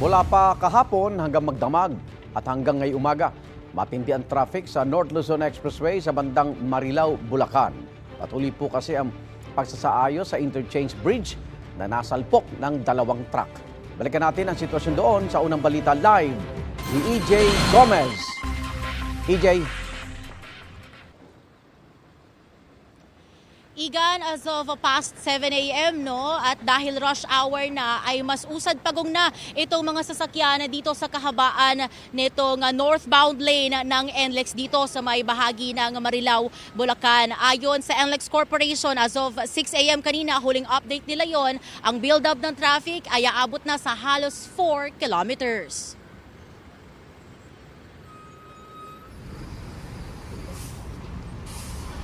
Mula pa kahapon hanggang magdamag at hanggang ngayong umaga, matindi ang traffic sa North Luzon Expressway sa bandang Marilao, Bulacan. Patuloy po kasi ang pagsasaayos sa Interchange Bridge na nasalpok ng dalawang truck. Balikan natin ang sitwasyon doon sa unang balita live ni EJ Gomez. EJ. Igan, as of past 7 a.m. At dahil rush hour na ay mas usad pagong na itong mga sasakyan dito sa kahabaan nitong northbound lane ng NLEX dito sa may bahagi ng Marilao, Bulacan. Ayon sa NLEX Corporation, as of 6 a.m. kanina, huling update nila yon, ang build-up ng traffic ay aabot na sa halos 4 kilometers.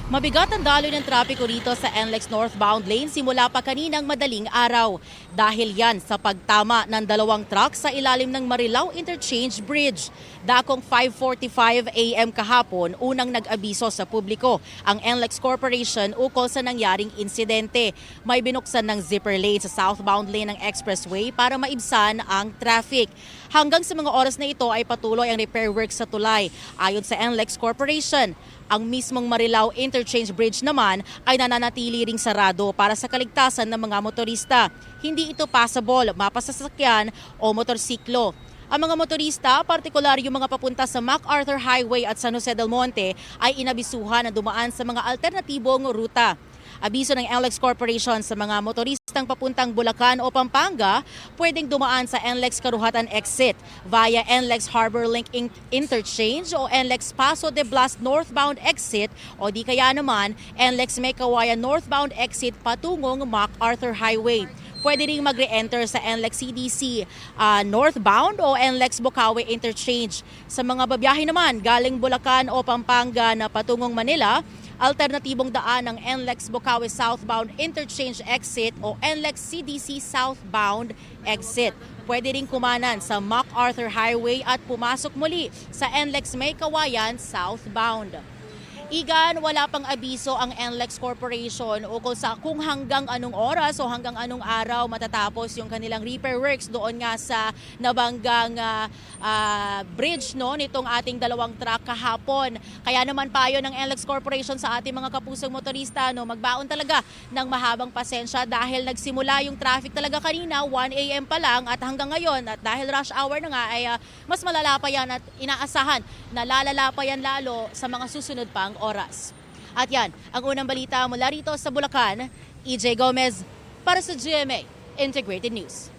Mabigat ang daloy ng trapiko rito sa NLEX northbound lane simula pa kaninang madaling araw. Dahil yan sa pagtama ng dalawang truck sa ilalim ng Marilao Interchange Bridge. Dakong 5:45 a.m. kahapon, unang nag-abiso sa publiko ang NLEX Corporation ukol sa nangyaring insidente. May binuksan ng zipper lane sa southbound lane ng expressway para maibsan ang traffic. Hanggang sa mga oras na ito ay patuloy ang repair works sa tulay. Ayon sa NLEX Corporation, ang mismong Marilao Interchange Bridge naman ay nananatili ring sarado para sa kaligtasan ng mga motorista. Hindi ito passable, mapasasakyan o motorsiklo. Ang mga motorista, partikular yung mga papunta sa MacArthur Highway at San Jose del Monte, ay inabisuhan na dumaan sa mga alternatibong ruta. Abiso ng NLEX Corporation sa mga motoristang papuntang Bulacan o Pampanga, pwedeng dumaan sa NLEX Karuhatan Exit via NLEX Harbor Link Interchange o NLEX Paso de Blas Northbound Exit o di kaya naman NLEX Meycauayan Northbound Exit patungong MacArthur Highway. Pwede ring mag-re-enter sa NLEX CDC northbound o NLEX Bocaue Interchange. Sa mga babiyahe naman galing Bulacan o Pampanga na patungong Manila, alternatibong daan ng NLEX Bocaue Southbound Interchange Exit o NLEX CDC Southbound Exit. Pwede rin kumanan sa MacArthur Highway at pumasok muli sa NLEX Meycauayan Southbound. Igan, wala pang abiso ang NLEX Corporation ukol sa kung hanggang anong oras o hanggang anong araw matatapos yung kanilang repair works doon nga sa nabanggang bridge nitong ating dalawang truck kahapon. Kaya naman payo ng NLEX Corporation sa ating mga kapusong motorista magbaon talaga ng mahabang pasensya dahil nagsimula yung traffic talaga kanina 1 a.m. pa lang at hanggang ngayon at dahil rush hour na nga ay mas malala pa yan at inaasahan na lalala pa yan lalo sa mga susunod pang oras. At yan, ang unang balita mula rito sa Bulacan, EJ Gomez para sa GMA Integrated News.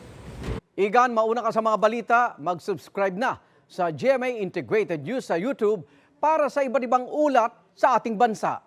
Igan, mauna ka sa mga balita, mag-subscribe na sa GMA Integrated News sa YouTube para sa iba't ibang ulat sa ating bansa.